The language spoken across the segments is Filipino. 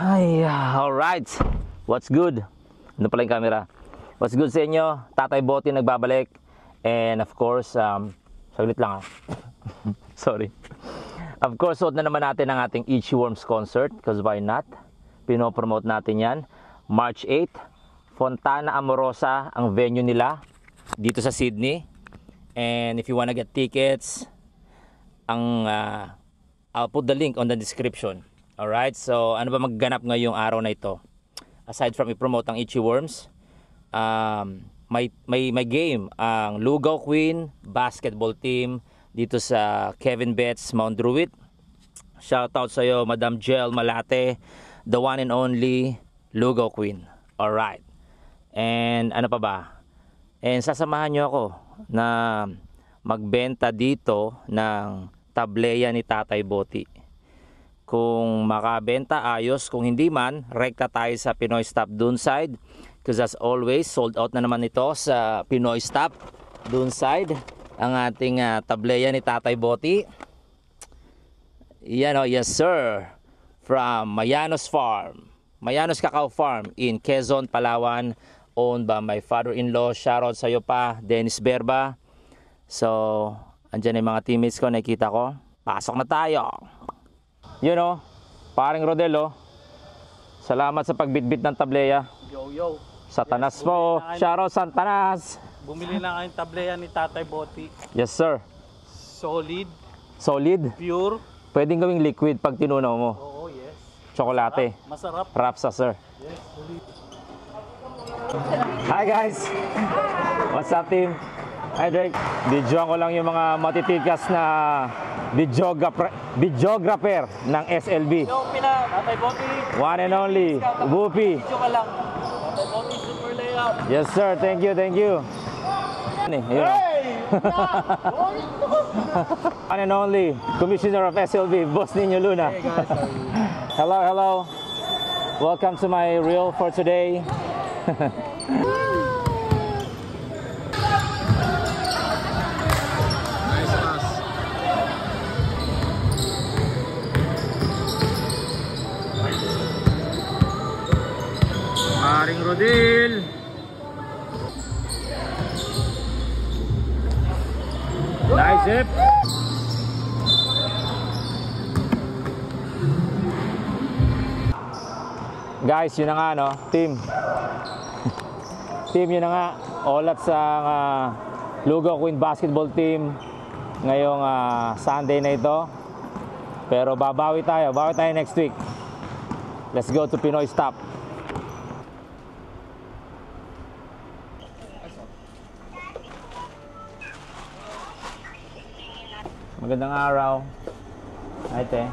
Ay, alright. What's good? Ano pala yung camera? What's good sa inyo? Tatay Boty nagbabalik. And of course, saglit lang sorry. Of course, suot na naman natin ang ating Itchy Worms concert. Because why not? Pinopromote natin yan. March 8, Fontana Amorosa ang venue nila dito sa Sydney. And if you wanna get tickets, I'll put the link on the description. Alright, so ano ba magganap ngayong araw na ito? Aside from i-promote ang Itchy Worms, may game ang Lugaw Queen basketball team dito sa Kevin Betts, Mount Druitt. Shoutout sa iyo, Madam Jel Malate, the one and only Lugaw Queen. Alright. And ano pa ba? And sasamahan nyo ako na magbenta dito ng tableya ni Tatay Boty. Kung makabenta, ayos. Kung hindi man, rekta tayo sa Pinoy Stop Duneside. Because as always, sold out na naman ito sa Pinoy Stop Duneside. Ang ating tableya ni Tatay Boty. Yan o, yes sir. From Mayanos Farm. Mayanos Cacao Farm in Quezon, Palawan. Owned by my father-in-law. Shoutout sa iyo pa, Dennis Berba. So, andyan yung mga teammates ko, nakikita ko. Pasok na tayo. You know, paring Rodelo, salamat sa pagbitbit ng tableya. Yo. Satanas po. Shoutout Santanas. Bumili lang kayong tableya ni Tatay Boty. Yes sir. Solid. Solid. Pure. Pwedeng gawing liquid pag tinunaw mo. Oo, yes. Tsokolate. Masarap. Rapsa sir. Yes, solid. Hi guys. What's up team? Hi Drake. Videoan ko lang yung mga matitikas na videographer ng SLB. Yo, pila, Tatay Boty. One and only, Whoopi. Video ka lang. Tatay Boty, super layup. Yes sir, thank you. Hey! One and only, Commissioner of SLB, Boss Nino Luna. Hey guys, how are you? Hello. Welcome to my reel for today. Maring Rodil. Nice zip. Guys, yun na nga no, team. Team, yun na nga. All at sa Lugaw Queen basketball team ngayong Sunday na ito. Pero babawi tayo next week. Let's go to Pinoy Stop. Magandang araw. Hi, te.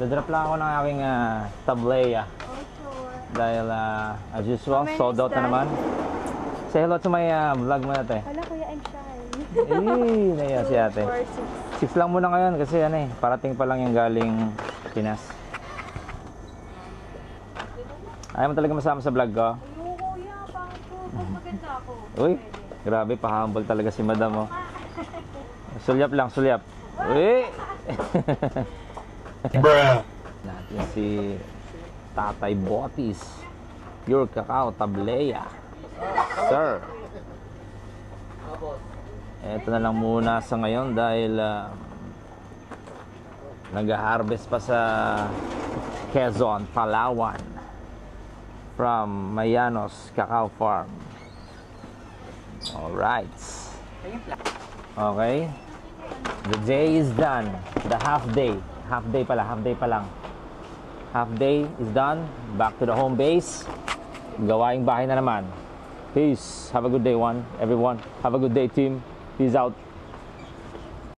Dadrop lang ako ng aking tableya. Dahil, as usual, sold out na naman. Say hello to my vlog mo na, te. Hala, Kuya, I'm shy. Naiya si ate. 6 lang muna ngayon kasi parating pa lang yung galing Pinas. Ayaw mo talaga masama sa vlog ko? Ayun, Kuya, bakit po? Maganda ako. Uy, grabe, pa-humble talaga si madam, oh. Sulyap lang, sulyap. Uy! Bruh. Natin si Tatay Boty's Pure Cacao Tableya. Sir. Ito na lang muna sa ngayon dahil nag-harvest pa sa Quezon, Palawan from Mayanos Cacao Farm. Alright. Okay. The day is done. The half day. Half day pa lang. Half day is done. Back to the home base. Gawaing bahay na naman. Peace. Have a good day, everyone. Have a good day, team. Peace out.